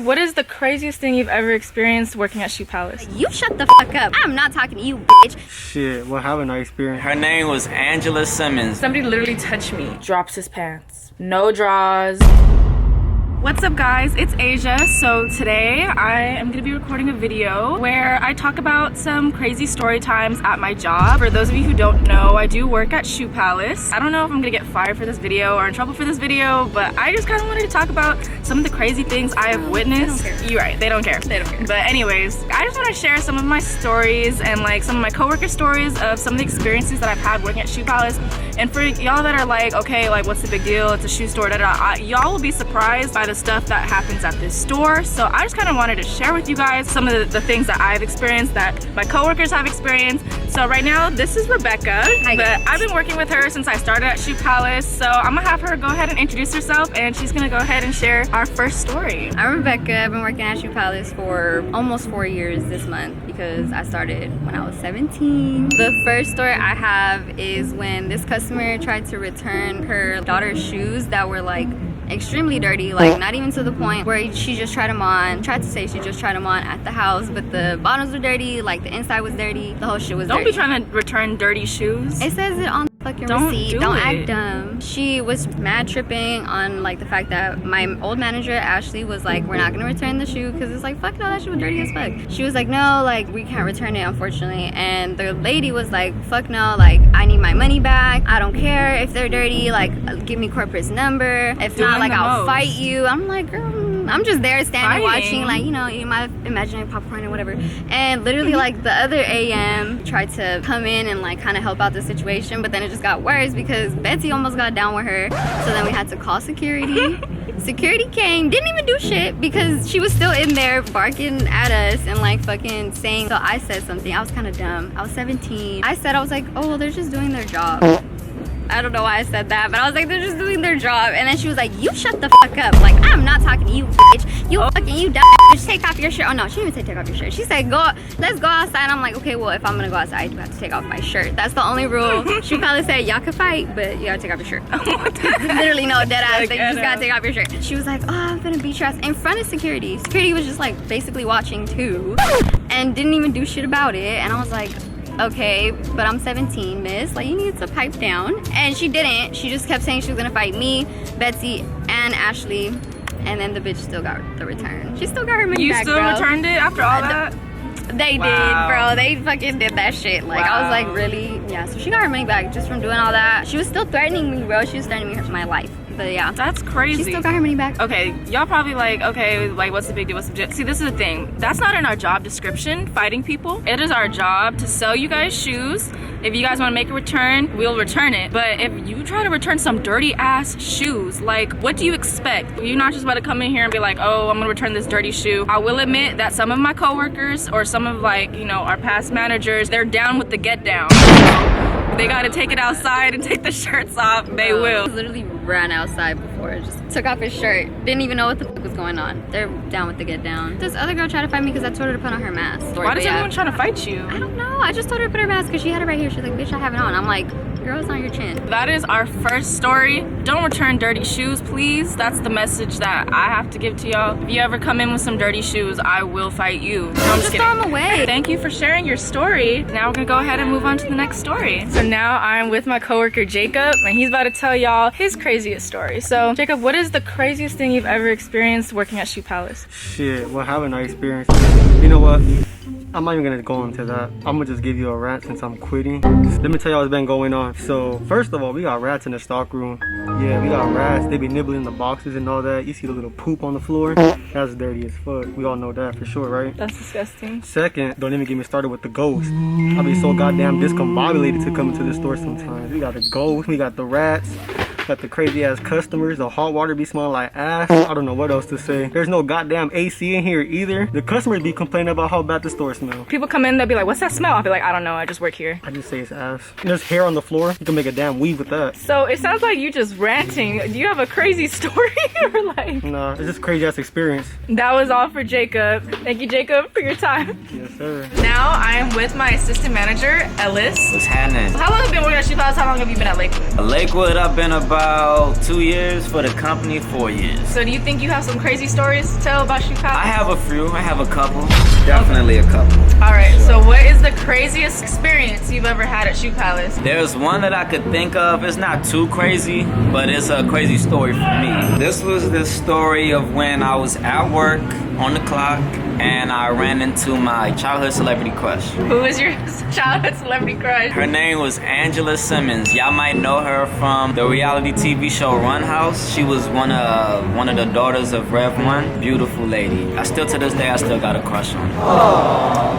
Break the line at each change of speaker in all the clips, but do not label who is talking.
What is the craziest thing you've ever experienced working at Shoe Palace?
You shut the fuck up. I'm not talking to you, bitch.
Shit, what haven't I experienced?
Her name was Angela Simmons.
Somebody literally touched me, drops his pants, no draws. What's up guys, it's Asia. So today I am gonna be recording a video where I talk about some crazy story times at my job. For those of you who don't know, I do work at Shoe Palace. I don't know if I'm gonna get fired for this video or in trouble for this video, but I just kind of wanted to talk about some of the crazy things I have witnessed. You're right, they don't care. They don't care. But anyways, I just want to share some of my stories and like some of my coworker stories of some of the experiences that I've had working at Shoe Palace. And for y'all that are like, okay, like what's the big deal? It's a shoe store, y'all will be surprised by the stuff that happens at this store. So I just kind of wanted to share with you guys some of the things that I've experienced, that my coworkers have experienced. So right now, this is Rebecca.
Hi,
but
guys.
I've been working with her since I started at Shoe Palace. So I'm gonna have her go ahead and introduce herself, and she's gonna go ahead and share our first story.
I'm Rebecca. I've been working at Shoe Palace for almost 4 years this month because I started when I was 17. The first story I have is when this customer tried to return her daughter's shoes that were like extremely dirty, like not even to the point where she just tried to say she just tried them on at the house, but the bottoms were dirty, like the inside was dirty, the whole shit was dirty.
Don't be trying to return dirty shoes.
It says it on the fucking receipt. Don't act dumb. She was mad tripping on like the fact that my old manager Ashley was like, we're not gonna return the shoe because it's like, fuck no, that shit was dirty as fuck. She was like, no, like we can't return it unfortunately. And the lady was like, fuck no, like I need my money back. I don't care if they're dirty, like give me corporate's number. If not, like I'll fight you. I'm like, girl, I'm just there standing watching, like, you know, eating my imaginary popcorn or whatever. And literally like the other AM tried to come in and like kind of help out the situation, but then it just got worse because Betsy almost got down with her. So then we had to call security. Security came, didn't even do shit because she was still in there barking at us and like fucking saying. So I said something. I was kind of dumb. I was 17. I was like, oh, well, they're just doing their job. I don't know why I said that, but I was like, they're just doing their job. And then she was like, you shut the fuck up. Like, I'm not talking to you, bitch. You fucking, you dumb bitch. Take off your shirt. Oh no, she didn't even say take off your shirt. She said, let's go outside. I'm like, okay, well, if I'm gonna go outside, I do have to take off my shirt. That's the only rule. She probably said, y'all can fight, but you gotta take off your shirt. Literally, no, dead ass. You just gotta take off your shirt. She was like, oh, I'm gonna beat your ass in front of security. Security was just like basically watching too and didn't even do shit about it. And I was like, okay, but I'm 17, miss. Like, you need to pipe down. And she didn't. She just kept saying she was gonna fight me, Betsy, and Ashley. And then the bitch still got the return. She still got her money back, bro.
You still returned it after all that?
They did, bro. They fucking did that shit. Like, I was like, really? Yeah, so she got her money back just from doing all that. She was still threatening me, bro. She was threatening me for my life. But yeah.
That's crazy.
She still got her money back.
Okay, y'all probably like, okay, like what's the big deal? What's the deal? See, this is the thing. That's not in our job description, fighting people. It is our job to sell you guys shoes. If you guys want to make a return, we'll return it. But if you try to return some dirty ass shoes, like what do you expect? You're not just about to come in here and be like, oh, I'm gonna return this dirty shoe. I will admit that some of my coworkers or some of like, you know, our past managers, they're down with the get down. They gotta take it outside and take the shirts off. They will.
He literally ran outside before, just took off his shirt. Didn't even know what the fuck was going on. They're down with the get down. This other girl tried to fight me because I told her to put on her mask.
Why does everyone try to fight you?
I don't know. I just told her to put her mask because she had it right here. She's like, bitch, I have it on. I'm like, girl, it's on your chin.
That is our first story. Don't return dirty shoes, please. That's the message that I have to give to y'all. If you ever come in with some dirty shoes, I will fight you. No, I'm just kidding.
Throw them away.
Thank you for sharing your story. Now we're gonna go ahead and move on to the next story. So now I'm with my coworker Jacob, and he's about to tell y'all his craziest story. So Jacob, what is the craziest thing you've ever experienced working at Shoe Palace?
Shit, what haven't I experienced? You know what? I'm not even gonna go into that. I'm gonna just give you a rant since I'm quitting. Let me tell you what's been going on. So first of all, we got rats in the stock room. Yeah, we got rats. They be nibbling the boxes and all that. You see the little poop on the floor? That's dirty as fuck. We all know that for sure, right?
That's disgusting.
Second, don't even get me started with the ghost. I be so goddamn discombobulated to come into the store sometimes. We got the ghost, we got the rats. Got the crazy ass customers. The hot water be smelling like ass. I don't know what else to say. There's no goddamn AC in here either. The customers be complaining about how bad the store smells.
People come in, they'll be like, what's that smell? I'll be like, I don't know, I just work here.
I just say it's ass. There's hair on the floor. You can make a damn weave with that.
So it sounds like you just ranting. Do you have a crazy story or like?
Nah, it's just crazy ass experience.
That was all for Jacob. Thank you, Jacob, for your time.
Yes, sir.
Now I'm with my assistant manager, Ellis.
What's happening?
How long have you been working at Shoe Palace? How long have you been at Lakewood?
Lakewood, I've been about about 2 years. For the company, 4 years.
So do you think you have some crazy stories to tell about Shoe Palace?
I have a few. I have a couple. Definitely a couple.
All right, so what is the craziest experience you've ever had at Shoe Palace?
There's one that I could think of. It's not too crazy, but it's a crazy story for me. This was the story of when I was at work on the clock and I ran into my childhood celebrity crush.
Who is your childhood celebrity crush?
Her name was Angela Simmons. Y'all might know her from the reality TV show Run House. She was one of the daughters of Rev 1. Beautiful lady. To this day, I still got a crush on her.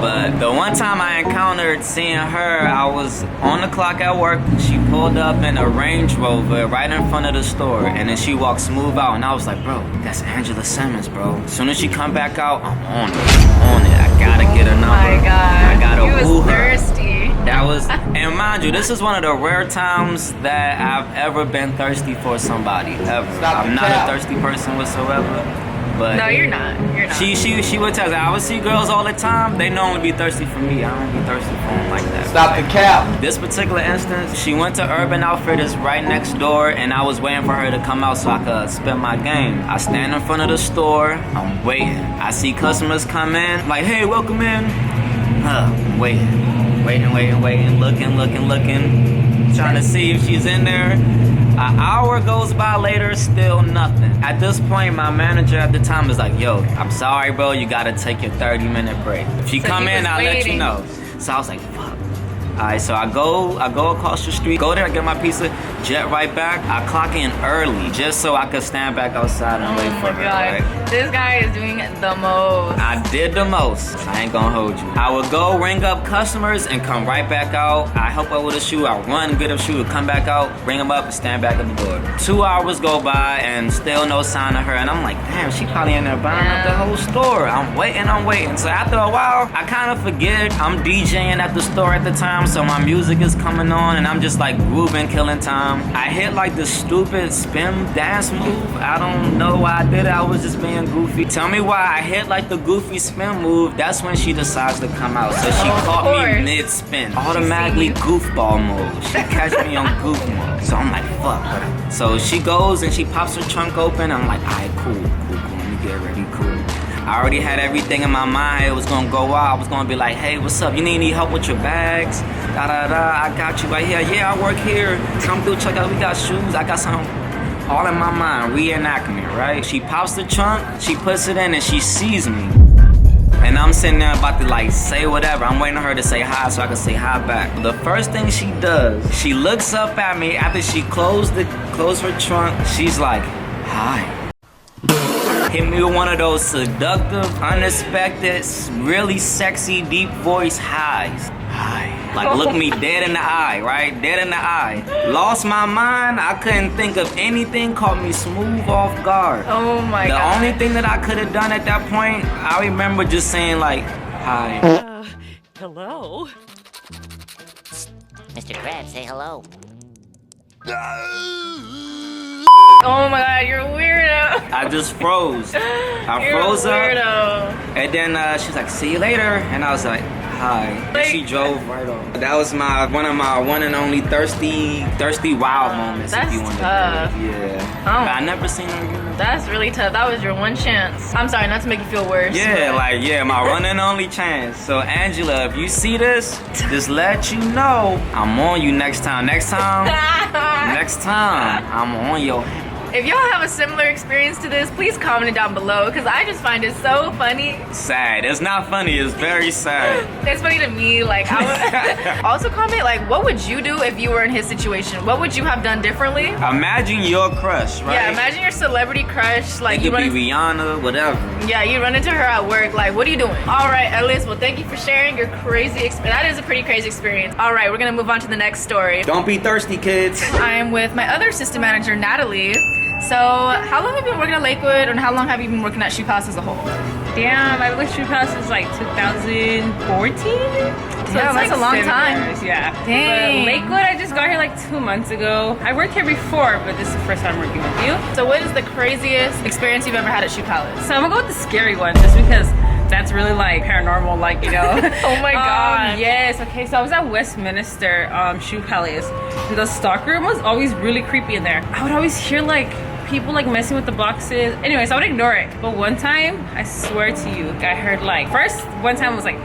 But the one time I encountered seeing her, I was on the clock at work. She pulled up in a Range Rover right in front of the store, and then she walked smooth out, and I was like, bro, that's Angela Simmons, bro. As soon as she come back out, I'm on it. I gotta get a number.
Oh my God.
I gotta woo her.
Thirsty.
That was, and mind you, this is one of the rare times that I've ever been thirsty for somebody, ever. I'm not a thirsty person whatsoever. But
no, you're not. You're not.
She would tell us, I would see girls all the time. They normally be thirsty for me. I don't be thirsty for them like that.
Stop the cap.
This particular instance, she went to Urban Outfitters right next door, and I was waiting for her to come out so I could spin my game. I stand in front of the store. I'm waiting. I see customers come in. Like, hey, welcome in. Waiting, looking. Trying to see if she's in there. An hour goes by later, still nothing. At this point, my manager at the time is like, yo, I'm sorry, bro, you gotta take your 30-minute break. If she come in, I'll let you know. So I was like, fuck. Alright, so I go across the street, go there, I get my pizza, jet right back. I clock in early just so I could stand back outside and wait for her. Right?
This guy is doing the most.
I did the most. I ain't gonna hold you. I would go ring up customers and come right back out. I help her with a shoe. I run, get a shoe, come back out, bring them up, and stand back at the door. 2 hours go by and still no sign of her. And I'm like, damn, she probably in there buying up the whole store. I'm waiting. So after a while, I kind of forget. I'm DJing at the store at the time, so my music is coming on, and I'm just like grooving, killing time. I hit like the stupid spin dance move. I don't know why I did it. I was just being goofy. Tell me why I hit like the goofy spin move. That's when she decides to come out. So she caught me mid-spin. Automatically goofball mode. She catch me on goof mode. So I'm like, fuck. So she goes and she pops her trunk open. I'm like, alright, cool. Let me get ready, cool. I already had everything in my mind. It was gonna go out. I was gonna be like, hey, what's up? You need any help with your bags? I got you right here. Yeah, I work here. Come through, check out. We got shoes. I got some. All in my mind, reenactment, right? She pops the trunk, she puts it in, and she sees me. And I'm sitting there about to like say whatever. I'm waiting on her to say hi so I can say hi back. The first thing she does, she looks up at me after she closed her trunk. She's like, hi. Hit me with one of those seductive, unexpected, really sexy, deep voice highs. Hi. Like, look me dead in the eye, right? Dead in the eye. Lost my mind. I couldn't think of anything. Caught me smooth off guard.
Oh my God.
The only thing that I could have done at that point, I remember just saying like, hi.
Hello?
Mr. Krabs, say hello.
Oh my God, you're a weirdo.
I just froze. I froze up. And then she's like, see you later. And I was like, hi. And she drove right off. That was one of my one and only thirsty wild moments.
That's
if you want
tough.
to do it. Yeah.
Oh.
I never seen her again.
That's really tough. That was your one chance. I'm sorry, not to make you feel worse.
Yeah, my one and only chance. So Angela, if you see this, just let you know I'm on you next time. Next time, I'm on your head.
If y'all have a similar experience to this, please comment it down below, because I just find it so funny.
Sad. It's not funny. It's very sad.
It's funny to me. Like, I would also comment, like, what would you do if you were in his situation? What would you have done differently?
Imagine your crush, right?
Yeah, imagine your celebrity crush. Like,
it could be Rihanna, whatever.
Yeah, you run into her at work. Like, what are you doing? All right, Ellis. Well, thank you for sharing your crazy experience. That is a pretty crazy experience. All right, we're gonna move on to the next story.
Don't be thirsty, kids.
I'm with my other assistant manager, Natalie. So, how long have you been working at Lakewood, and how long have you been working at Shoe Palace as a whole?
Damn, I've been with Shoe Palace since like 2014. So
yeah, that's
like
a long
7
time.
years, yeah.
Dang.
But Lakewood, I just got here like 2 months ago. I worked here before, but this is the first time working with you.
So, what is the craziest experience you've ever had at Shoe Palace?
So I'm gonna go with the scary one, just because that's really like paranormal, like, you know.
Oh my god.
Yes. Okay, so I was at Westminster Shoe Palace, and the stock room was always really creepy in there. I would always hear like people like messing with the boxes. Anyways, I would ignore it. But one time, I swear to you, I heard like, first one time was like,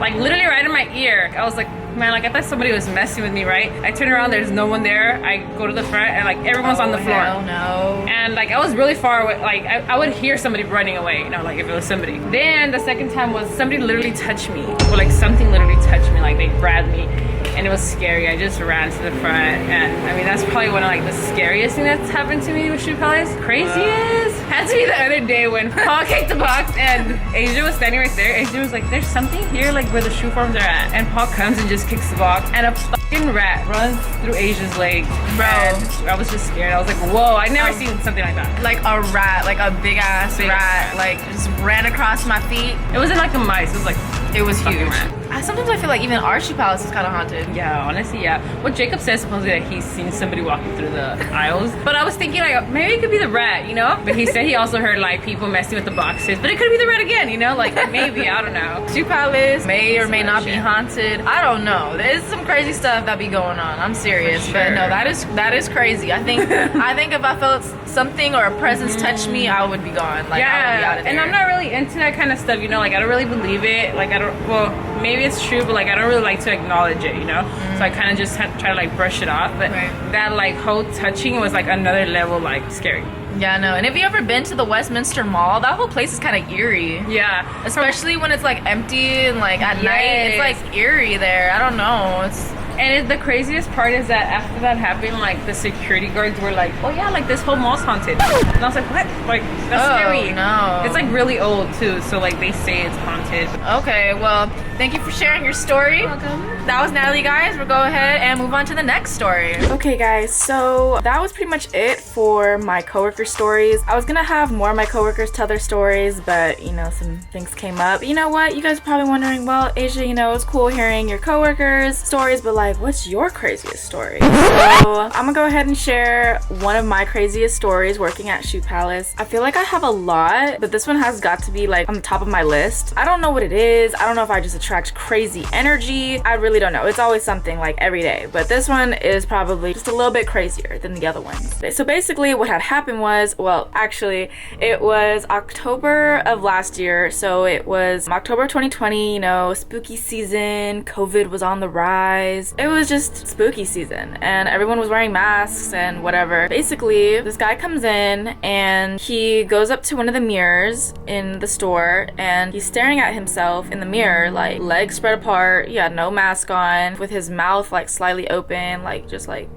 like literally right in my ear. I was like, man, like I thought somebody was messing with me, right? I turn around, there's no one there. I go to the front and like everyone's on the floor.
Hell no.
And like I was really far away. Like I would hear somebody running away, you know, like if it was somebody. Then the second time was somebody literally touched me, or like something literally touched me, like they grabbed me. And it was scary. I just ran to the front, and I mean that's probably one of like the scariest thing that's happened to me with Shoe Palace. Craziest had to be the other day when Paul kicked the box and Asia was standing right there. Asia was like, "There's something here, like where the shoe forms are at." And Paul comes and just kicks the box, and a fucking rat runs through Asia's leg.
Bro,
and I was just scared. I was like, "Whoa! I never seen something like that."
Like a rat, like a big ass rat, like just ran across my feet.
It wasn't like a mice. It was like
It was
fucking
huge.
rat.
Sometimes I feel like even our Shoe Palace is kind of haunted.
Yeah, honestly, yeah. Well, Jacob says supposedly that he's seen somebody walking through the aisles. But I was thinking like maybe it could be the rat, you know? But he said he also heard like people messing with the boxes. But it could be the rat again, you know? Like maybe, I don't know.
Shoe Palace may or may not be haunted. I don't know. There's some crazy stuff that be going on. I'm serious, but no, that is crazy. I think if I felt something or a presence touch me, I would be gone. Like I would be out of there.
And I'm not really into that kind of stuff, you know? Like I don't really believe it. Like I don't. Well, maybe it's true, but like I don't really like to acknowledge it, you know? So I kind of just try to like brush it off. But that like whole touching was like another level, like scary.
Yeah, no. And have you ever been to the Westminster Mall? That whole place is kind of eerie.
Yeah.
Especially when it's like empty and like at night, it's like eerie there. I don't know.
And the craziest part is that after that happened, like the security guards were like, "Oh yeah, like this whole mall's haunted." And I was like, "What? Like that's scary."
No.
It's like really old too, so like they say it's haunted.
Okay, well, thank you for sharing your story.
Welcome.
That was Natalie, guys. We'll go ahead and move on to the next story. Okay, guys, so that was pretty much it for my coworker stories. I was gonna have more of my coworkers tell their stories, but you know, some things came up. You know what? You guys are probably wondering, well, Asia, you know, it's cool hearing your coworkers' stories, but like, what's your craziest story? So I'm gonna go ahead and share one of my craziest stories working at Shoe Palace. I feel like I have a lot, but this one has got to be like on the top of my list. I don't know what it is. I don't know if I just attract crazy energy. I really don't know. It's always something like every day, but this one is probably just a little bit crazier than the other ones. So basically what had happened was, well, actually it was October of last year. So it was October 2020, you know, spooky season, COVID was on the rise. It was just spooky season and everyone was wearing masks and whatever. Basically, this guy comes in and he goes up to one of the mirrors in the store and he's staring at himself in the mirror, like legs spread apart. He had no mask on, with his mouth like slightly open, like just like,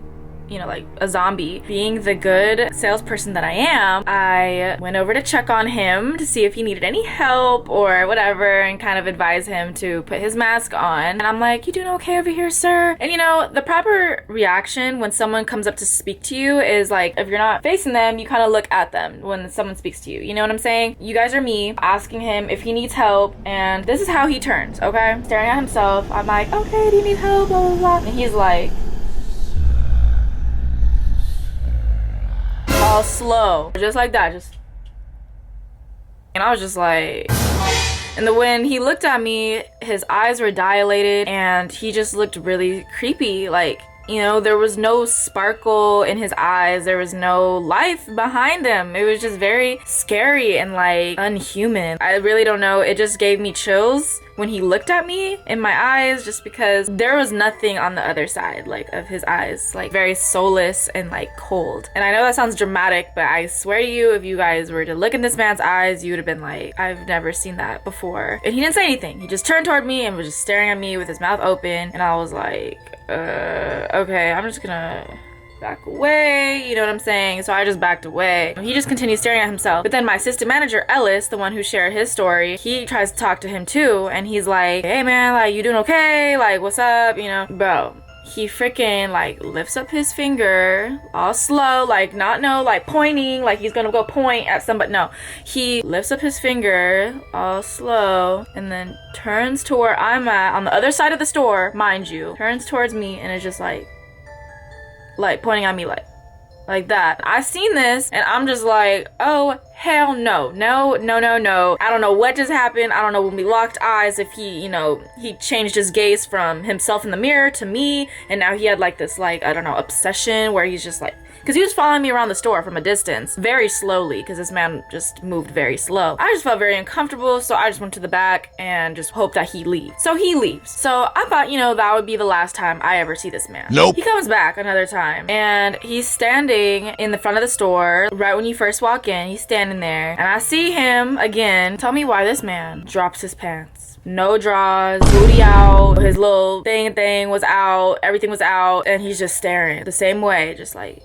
you know, like a zombie. Being the good salesperson that I am, I went over to check on him to see if he needed any help or whatever and kind of advise him to put his mask on. And I'm like, "You doing okay over here, sir?" And you know, the proper reaction when someone comes up to speak to you is like, if you're not facing them, you kind of look at them when someone speaks to you. You know what I'm saying? You guys are me asking him if he needs help, and this is how he turns, okay? Staring at himself. I'm like, "Okay, do you need help?" Blah, blah, blah. And he's like, all slow, just like that, just. And I was just like, and then when he looked at me, his eyes were dilated and he just looked really creepy. Like, you know, there was no sparkle in his eyes, there was no life behind him. It was just very scary and like unhuman. I really don't know, it just gave me chills when he looked at me in my eyes, just because there was nothing on the other side, like, of his eyes, like very soulless and like cold. And I know that sounds dramatic, but I swear to you, if you guys were to look in this man's eyes, you would have been like, I've never seen that before. And he didn't say anything. He just turned toward me and was just staring at me with his mouth open, and I was like, okay, I'm just gonna back away, you know what I'm saying? So I just backed away. He just continued staring at himself. But then my assistant manager, Ellis, the one who shared his story, he tries to talk to him too, and he's like, "Hey man, like, you doing okay? Like, what's up?" You know? Bro, he freaking like lifts up his finger all slow, like like pointing, like he's gonna go point at somebody. No, he lifts up his finger all slow and then turns to where I'm at on the other side of the store, mind you, turns towards me and is just like pointing at me like like that. I seen this and I'm just like, oh hell no, no, no, no, no. I don't know what just happened. I don't know when we locked eyes if he, you know, he changed his gaze from himself in the mirror to me, and now he had like this, like, I don't know, obsession where he's just like, because he was following me around the store from a distance very slowly, because this man just moved very slow. I just felt very uncomfortable, so I just went to the back and just hoped that he leaves. So he leaves. So I thought, you know, that would be the last time I ever see this man.
Nope.
He comes back another time and he's standing in the front of the store right when you first walk in. He's standing there and I see him again. Tell me why this man drops his pants. No drawers, booty out, his little thing was out, everything was out, and he's just staring the same way, just like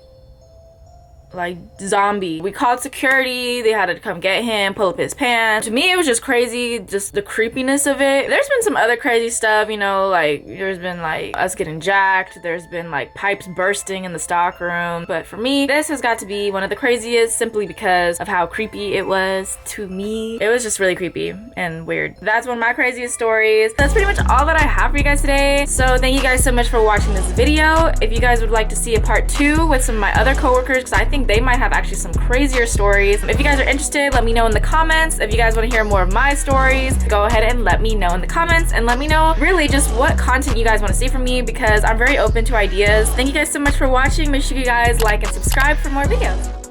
zombie. We called security, they had to come get him, pull up his pants. To me, it was just crazy, just the creepiness of it. There's been some other crazy stuff, you know, like there's been like us getting jacked, there's been like pipes bursting in the stock room, but for me, this has got to be one of the craziest simply because of how creepy it was to me. It was just really creepy and weird. That's one of my craziest stories. That's pretty much all that I have for you guys today. So thank you guys so much for watching this video. If you guys would like to see a part 2 with some of my other coworkers, because I think they might have actually some crazier stories. If you guys are interested, let me know in the comments. If you guys want to hear more of my stories, go ahead and let me know in the comments, and let me know really just what content you guys want to see from me, because I'm very open to ideas. Thank you guys so much for watching. Make sure you guys like and subscribe for more videos.